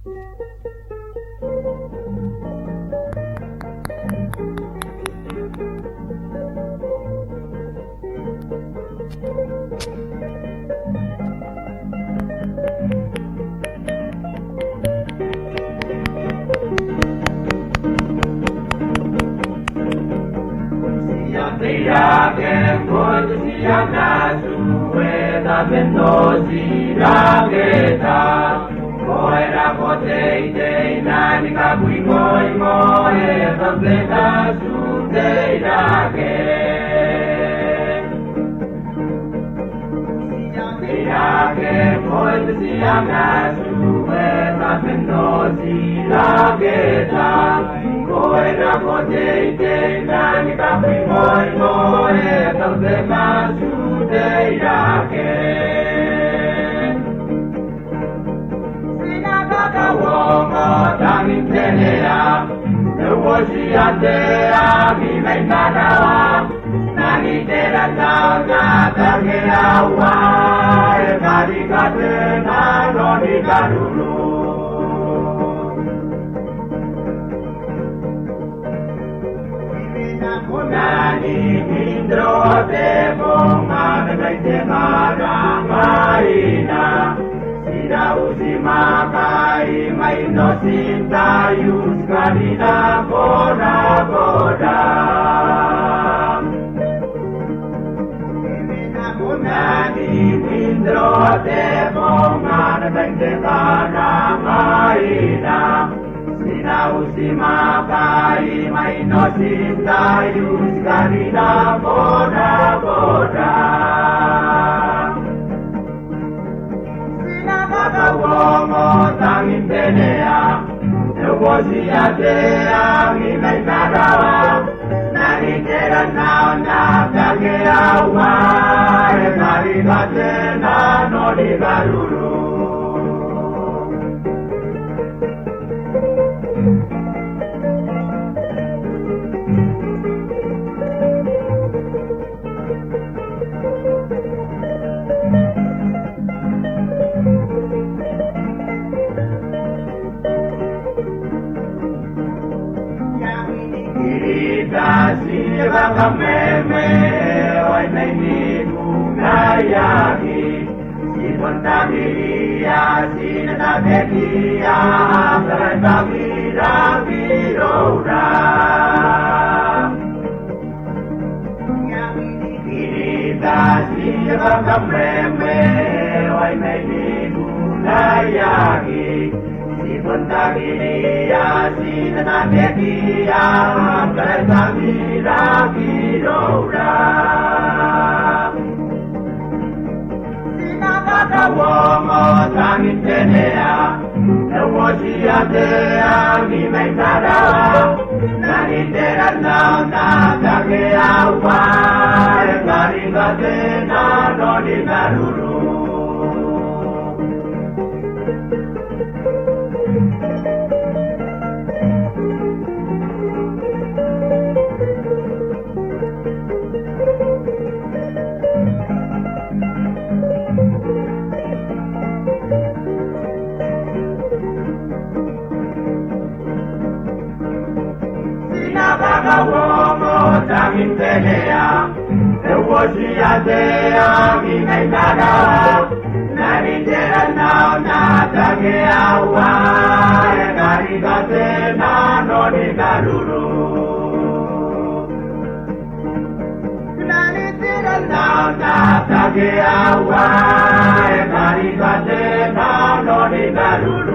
Mira que voy si a su rueda vendosira que ta Moera pote te nani ka kui moi moe completa su teira que Mira que voy si a su rueda vendosira que ta Moera pote te nani ka kui moi moe completa su teira que Uomo tanging tenea, negoziatea bimeitarawa, nagitera tauga tageawa, egarikatena nonigaruru. Nani mindro te ponga meite maramaina. Sina usimakai mai no sinta yuskarina boda boda. Nani mindro te pongan bendekana maina. Sina usimakai mai no sinta yuskarina boda boda. Uomo tanging tenea, negoziatea bimeitarawa, nagitera naona tageawa, egarikatena nonigaruru. Sira kameme, oi nei kunayaki, si pontagiria, si nadagia, trantagira virora. Kirita sira kameme, oi nei kunayaki. Pontagiria, sin nadagia, trantagira virora. Sinakaka uomo tanging tenea, negoziatea bimeitarawa, nagitera naona tageawa, egarikatena nonigaruru. Uomo tanging tenea, negoziatea bimeitarawa, nagitera naona tageawa, egarikatena nonigaruru. Nagitera naona tageawa, egarikatena nonigaruru.